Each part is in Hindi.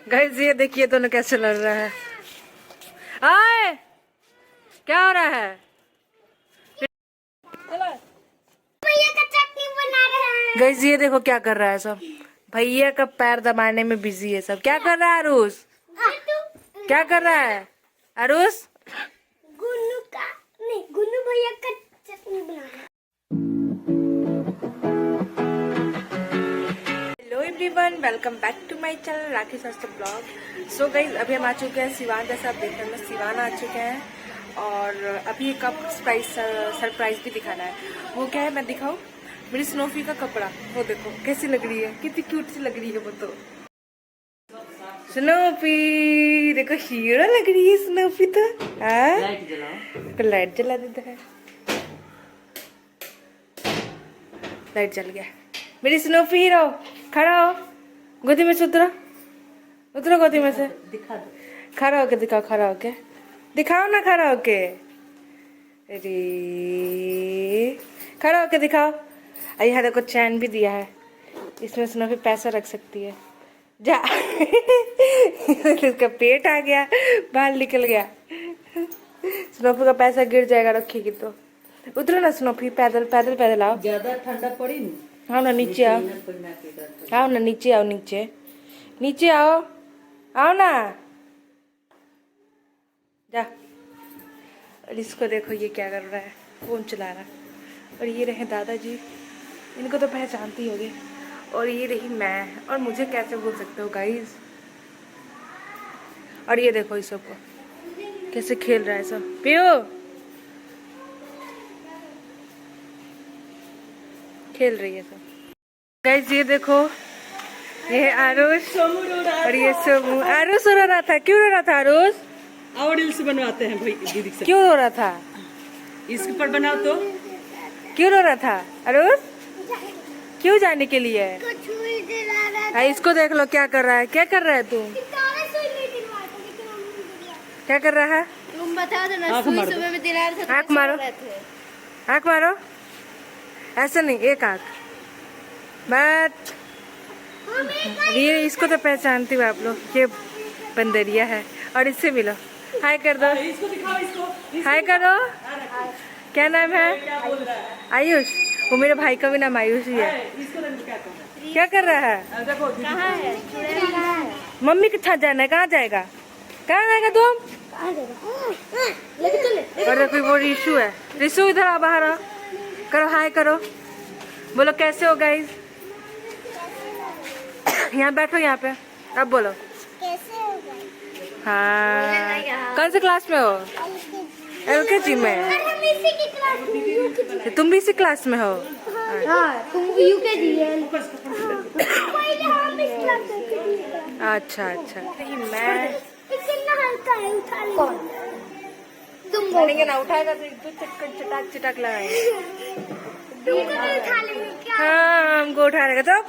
गाइस ये देखिए दोनों कैसे लड़ रहा है। आए क्या हो रहा है? भैया का चटनी बना रहे हैं। गाइस ये देखो क्या कर रहा है सब। भैया का पैर दबाने में बिजी है सब। क्या कर रहा है आरुष? क्या कर रहा है आरुष? गुन्नू भैया का चटनी बना रहे हैं। Hello everyone, welcome back to my channel Rakhi Shastra blog. So guys अभी हम आ चुके हैं सिवान। जैसा आप देख रहे हैं सिवान आ चुके हैं और अभी एक सरप्राइज भी दिखाना है। वो क्या है मैं दिखाऊं? मेरी स्नोफी का कपड़ा। वो देखो कैसी लग रही है, कितनी क्यूट सी लग रही है वो तो। स्नोफी देखो हीरो लग रही है स्नोफी तो। लाइट जला देता है। लाइट जल गया। मेरी स्नोफी हीरो खड़ा हो, गोदी में से उतरो, उतरो गोदी में से। दिखा दो, खड़ा होके दिखाओ, खड़ा होके दिखाओ ना, खड़ा होके। अरे खड़ा होके दिखाओ। यहाँ देखो चैन भी दिया है, इसमें स्नोफी पैसा रख सकती है। जा इसका पेट आ गया, बाल निकल गया। स्नोफी का पैसा गिर जाएगा रखेगी तो। उतरो ना स्नोफी, पैदल पैदल पैदल आओ। ज्यादा ठंडा पड़ी नहीं। आओ ना नीचे आओ, आओ ना नीचे आओ, नीचे नीचे आओ, आओ ना जा। और इसको देखो ये क्या कर रहा है, फोन चला रहा है। और ये रहे दादाजी, इनको तो पहचानती होगी। और ये रही मैं, और मुझे कैसे भूल सकते हो गाइस। और ये देखो इस सबको कैसे खेल रहा है सब। पियो खेल रही है सब। गाइस ये देखो, ये है आरुष और ये सोमू। आरुष रो रहा था, क्यों रो रहा था आरुष? और रील्स बनवाते हैं भाई दीदी से। क्यों रो रहा था? इसके पर बनाओ तो। क्यों रो रहा था आरुष? क्यों जाने के लिए? इसको देख लो क्या कर रहा है। क्या कर रहा है तू? क्या कर रहा है? तुम बता दो ना, आँख सुई मार दो। सुबह में दिला रहे थे। आँख मारो, आँख मारो। ऐसा नहीं, एक आँख। बट ये इसको तो पहचानती हूँ आप लोग, ये बंदरिया है। और इससे मिलो, हाय कर दो, इसको दिखाओ, इसको हाय करो। क्या नाम है? क्या बोल रहा है? आयुष। वो मेरे भाई का भी नाम आयुष ही है। इसको देखो क्या कर रहा है। क्या कर रहा है? देखो दीदी कहाँ है? चुड़ैल कहाँ है? मम्मी के साथ जाना है। कहाँ जाएगा? कहाँ जाएगा तुम? कहाँ जाएगा? लेके चले। और देखो वो रिशु है। रिशु इधर आ, बाहर आ, करो हाय करो, बोलो कैसे हो गाइस। यहाँ बैठो, यहाँ पे अब बोलो। कैसे हो गए? हाँ, कौन से क्लास में हो? LKG में। हम इसी की क्लास में। तो तुम भी इसी क्लास में हो? हाँ, तुम UKG है। पहले हम इस क्लास में थे। अच्छा अच्छा। नहीं मैं कितना हल्का है, उठा लेंगे। तुम बोलेंगे ना, उठाएगा तो एक दो चटक चटाक चटाक लगाएंगे। उठा लेंगे क्या? हाँ हमको उठा लेगा तो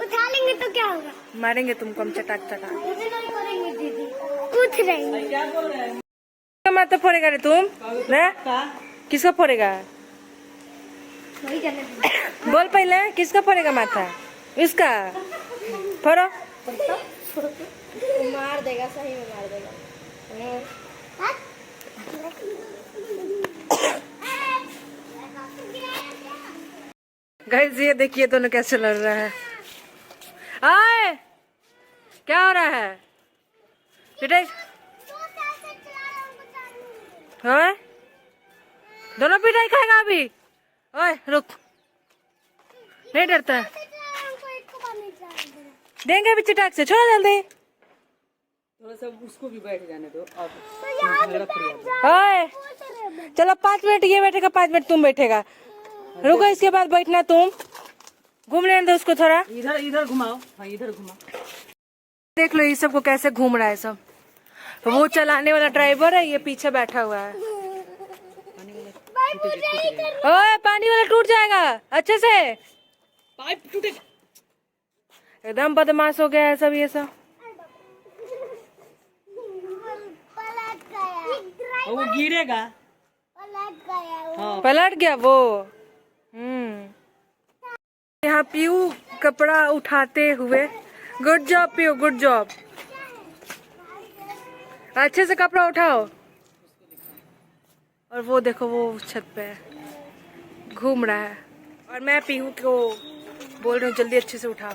उठा लेंगे तो क्या होगा? मारेंगे तुमको हम चटाक चटाक। मुझे नहीं करेंगे दीदी, पूछ रही क्या बोल रहे हैं? माथा फोड़ेगा रे तुम? किसका फोड़ेगा? वही जाने। बोल पहले, किसका फोड़ेगा माथा? इसका फोड़ो। मार देगा, सही में मार देगा। गाइस ये देखिए दोनों कैसे लड़ रहा है। आए क्या हो रहा है? पिटाई हाँ? दोनों पिटाई खाएगा अभी। ओए रुक, नहीं डरता है। देंगे अभी चटाक से, छोड़ो जल्दी। थोड़ा सा उसको भी बैठ जाने दो। अब ओए चलो 5 मिनट ये बैठेगा, 5 मिनट तुम बैठेगा। रुको, इसके बाद बैठना तुम। घूम लेने दो उसको थोड़ा। इधर इधर घुमाओ। हाँ इधर घुमाओ। देख लो ये सबको कैसे घूम रहा है सब। वो चलाने वाला ड्राइवर है, ये पीछे बैठा हुआ है। ओए पानी वाला टूट जाएगा अच्छे से। पाइप टूटेगा। एकदम बदमाश हो गया है सब ये सब। और वो गिरेगा। पलट गया वो। यहाँ पीयू कपड़ा उठाते हुए। Good job Piyu, good job. अच्छे से कपड़ा उठाओ। और वो देखो वो छत पे है, घूम रहा है। और मैं पीहू को बोल रही हूँ जल्दी अच्छे से उठाओ,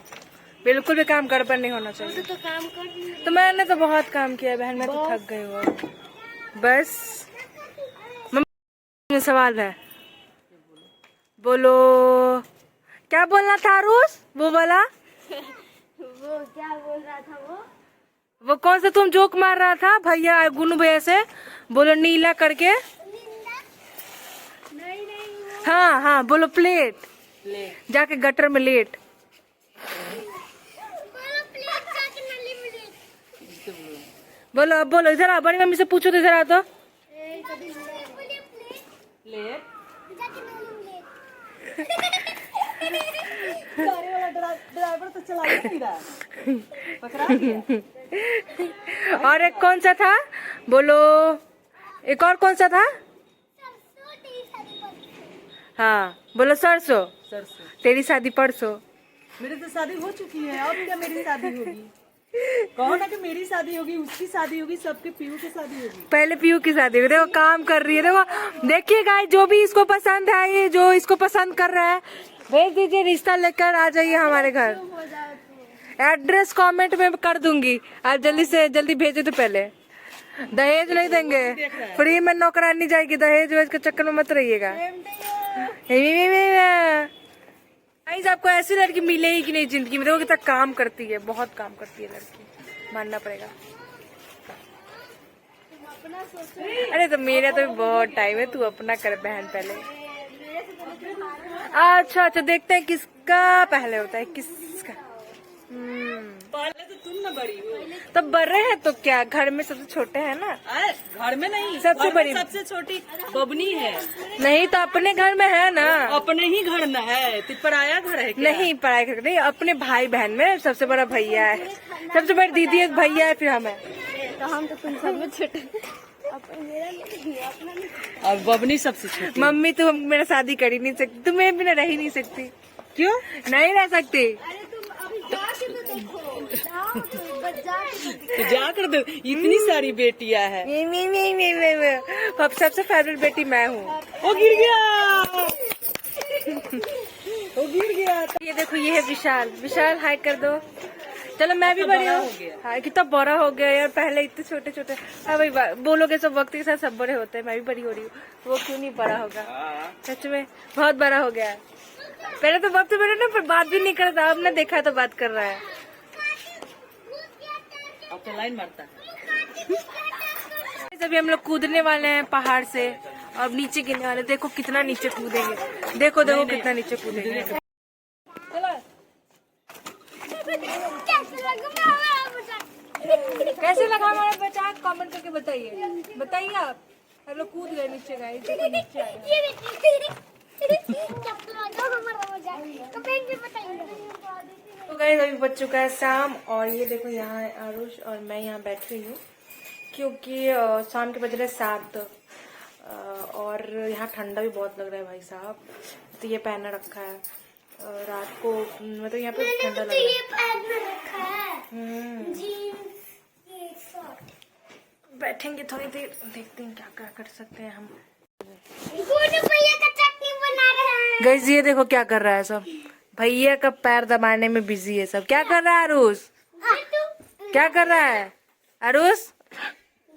बिल्कुल भी काम गड़बड़ नहीं होना चाहिए। तो काम कर रही है। तो मैंने तो बहुत काम किया बहन, मैं तो थक गई हूँ बस। मम्मी सवाल है, बोलो क्या बोलना था अरुष? वो बोला वो क्या बोल रहा था वो कौन सा तुम जोक मार रहा था भैया, गुनू भैया से? बोलो नीला करके। नहीं नहीं हाँ हाँ बोलो प्लेट, ले जाके गटर में लेट। बोलो प्लीज जाके नली में ले। इससे बोलो। बोलो अब बोलो, इधर आ, बड़ी मम्मी से पूछो तो इधर आ तो। बोलिए प्लीज ले जाके नली में ले। गाड़ी वाला ड्राइवर तो चला ही नहीं रहा, पकड़ा दिया। और एक कौन सा था बोलो, एक और कौन सा था? हाँ बोलो सरसों, सरसों। तेरी शादी परसों। मेरी तो शादी हो चुकी है, अब क्या मेरी शादी होगी? कहो ना कि मेरी शादी होगी, उसकी शादी होगी, सबके पीयू की शादी होगी। पहले पीयू की शादी हुई, देखो काम कर रही है। देखो देखिए गाइस, जो भी इसको पसंद है, ये जो इसको पसंद कर रहा है भेज दीजिए, रिश्ता लेकर आ जाइए हमारे घर। एड्रेस कमेंट में कर दूंगी, आप जल्दी से जल्दी भेजो। तो पहले दहेज नहीं देंगे, फ्री में नौकरानी जाएगी, दहेज वेज के चक्कर में मत रहिएगा। गाइस आपको ऐसी लड़की मिलेगी कि नहीं जिंदगी में? देखो कितना काम करती है, बहुत काम करती है लड़की, मानना पड़ेगा। अरे तो मेरा तो बहुत टाइम है, तू अपना कर बहन पहले। अच्छा अच्छा देखते हैं किसका पहले होता है, किसका। पहले तो तुम ना बड़ी हो। तब बड़े हैं तो क्या, घर में सबसे छोटे हैं ना। अरे घर में नहीं, सबसे घर में बड़ी। सबसे छोटी बबनी है। नहीं तो अपने घर में है ना। अपने ही घर में है, तो पराया घर है क्या? नहीं पढ़ाई कर नहीं, अपने भाई बहन में सबसे बड़ा भैया है, सबसे बड़ी दीदी है, भैया है, फिर हम है। तो हम तो तुम सब में छोटे। मेरा नहीं अपना नहीं। और बबनी सबसे छोटी। मम्मी तो मेरा शादी कर ही नहीं सकती, तुम मेरे बिना रह ही नहीं सकती। क्यों नहीं रह सकती। अरे तुम अभी जाके तो देखो, जाओ बस जाके तो तो जा कर दो, इतनी सारी बेटियां है। अब सबसे फेवरेट बेटी मैं हूँ। वो गिर गया, वो गिर गया। ये देखो ये है विशाल, विशाल हाय कर दो। चलो मैं भी बड़ी बड़ा हूँ। हो गया। हाँ कितना बड़ा हो गया यार, पहले इतने छोटे छोटे। हाँ भाई बोलोगे सब वक्त के साथ सब बड़े होते हैं, मैं भी बड़ी हो रही हूँ, वो क्यों नहीं बड़ा होगा? सच में बहुत बड़ा हो गया है। पहले तो वक्त बड़े ना, पर बात भी नहीं करता, अब ना देखा तो बात कर रहा है। अब तो लाइन मारता है। अभी हम लोग कूदने वाले हैं पहाड़ से, और नीचे गिरने वाले। देखो कितना नीचे कूदेंगे, देखो देखो कितना नीचे कूदेंगे। कैसे लगा हमारा बच्चा, कमेंट करके बताइए, बताइए आप। हम लोग कूद गए नीचे, गए नीचे आए। तो गाइस अभी बज चुका है शाम, और ये देखो यहाँ है आरुष और मैं यहाँ बैठ रही हूँ, क्योंकि शाम के बज रहे 7 और यहाँ ठंडा भी बहुत लग रहा है भाई साहब। तो ये पहना रखा है रात को, मतलब यहाँ पे ठंडा लग रहा है। बैठेंगे थोड़ी देर, देखते हैं क्या क्या कर सकते हैं हम। भैया का चटनी बना रहे हैं। गाइस ये देखो क्या कर रहा है सब, भैया का पैर दबाने में बिजी है सब। क्या कर रहा है आरुष? क्या कर रहा है आरुष?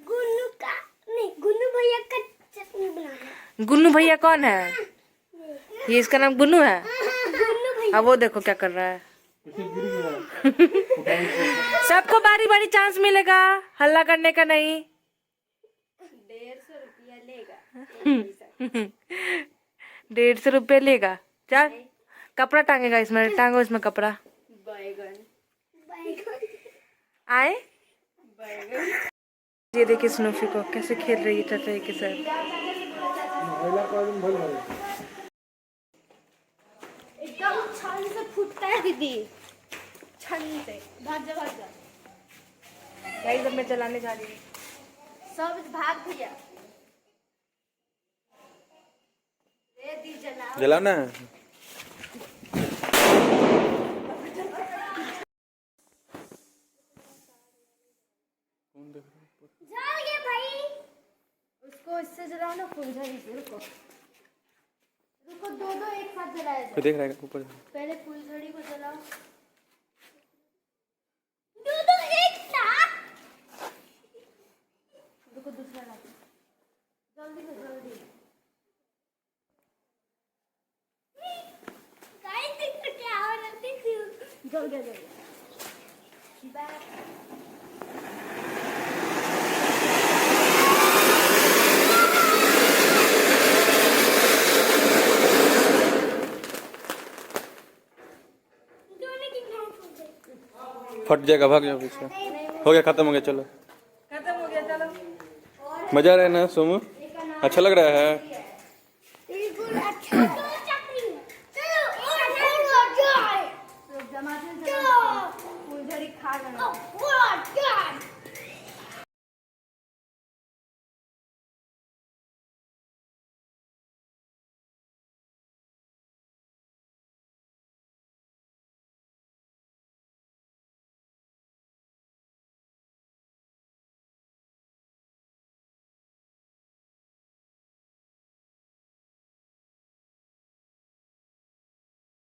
गुन्नू का नहीं, गुन्नू भैया का चटनी बना रहे हैं। गुन्नू भैया कौन है? ये इसका नाम गुन्नू है। गुन्नू भैया अब वो देखो क्या कर रहा है। सबको बारी बारी चांस मिलेगा, हल्ला करने का नहीं। 150 रुपया लेगा। 150 रुपये लेगा। चल कपड़ा टांगेगा इसमें, टांगो इसमें कपड़ा। बैगन आए ये देखिए स्नूफी को कैसे खेल रही है चचाई के साथ। एकदम छान से फूटता है दीदी, छान से। भाग जा गाइस अब मैं चलाने जा रही हूँ। सब भाग भैया। दी जला जलाना जाओ रुको इससे जलाओ ना फुलझड़ी से। रुको रुको, दो दो एक साथ जलाया जाए। तो देख रहा है ऊपर। पहले फुलझड़ी को जलाओ। दो दो एक साथ। रुको दूसरा लाते। जल्दी से जल्दी। गाइस देखो क्या हो रहा है, देखो। जल्दी जल्दी। बैक। फट जाएगा, भाग जाओ पीछे। हो गया, खत्म हो गया, चलो। खत्म हो गया, चलो। मजा आ रहा है ना सोमू? अच्छा लग रहा है? बिल्कुल अच्छा। चलो और जाए। तो जमाते फुलझड़ी खा लेना।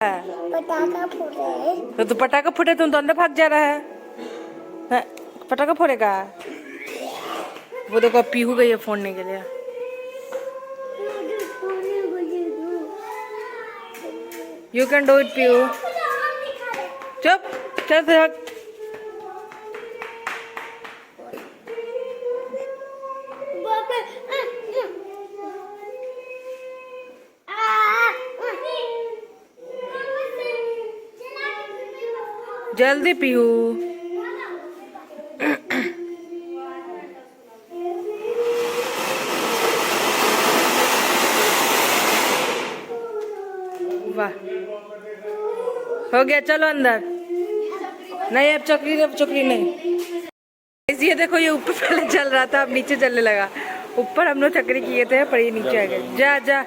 पटाखा फोड़े। तो पटाखा फूटे, तुम तो अंदर भाग जा रहा है। हैं? पटाखा फोड़ेगा? वो देखो पीहू गई है फोड़ने के लिए। You can do it Pihu. चुप, चल भाग। जल्दी पीहू। वाह, हो गया, चलो अंदर। नहीं अब चक्री नहीं, चक्री नहीं। ये देखो, ये ऊपर पहले चल रहा था, अब नीचे चलने लगा। ऊपर हम लोग चक्री किए थे, पर ये नीचे आ गए। जा जा,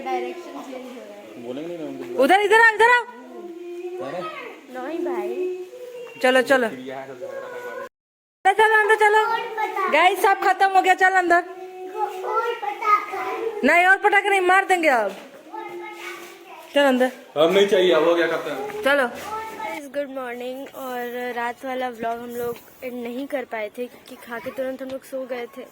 डायरेक्शन चेंज हो रहा है। बोलेंगे नहीं ना? उधर इधर आओ, इधर आओ। नहीं भाई। चलो चलो चलो अंदर चलो। गाइस सब खत्म हो गया, चल अंदर। और पटाखा। नहीं और पटाखे नहीं, मार देंगे अब। चल अंदर। अब नहीं चाहिए, अब हो गया खत्म। चलो। Good morning. और रात वाला व्लॉग हम लोग एंड नहीं कर पाए थे क्योंकि खा के तुरंत हम लोग सो गए थे।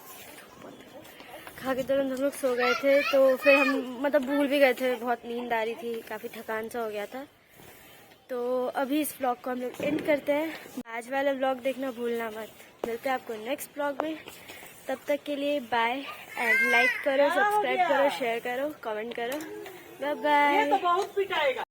तो फिर हम मतलब भूल भी गए थे, बहुत नींद आ रही थी, काफ़ी थकान सा हो गया था। तो अभी इस व्लॉग को हम लोग एंड करते हैं। आज वाला व्लॉग देखना भूलना मत। मिलते हैं आपको नेक्स्ट व्लॉग में। तब तक के लिए बाय एंड लाइक करो, सब्सक्राइब करो, शेयर करो, कमेंट करो। Bye bye. ये तो बहुत पिटाएगा।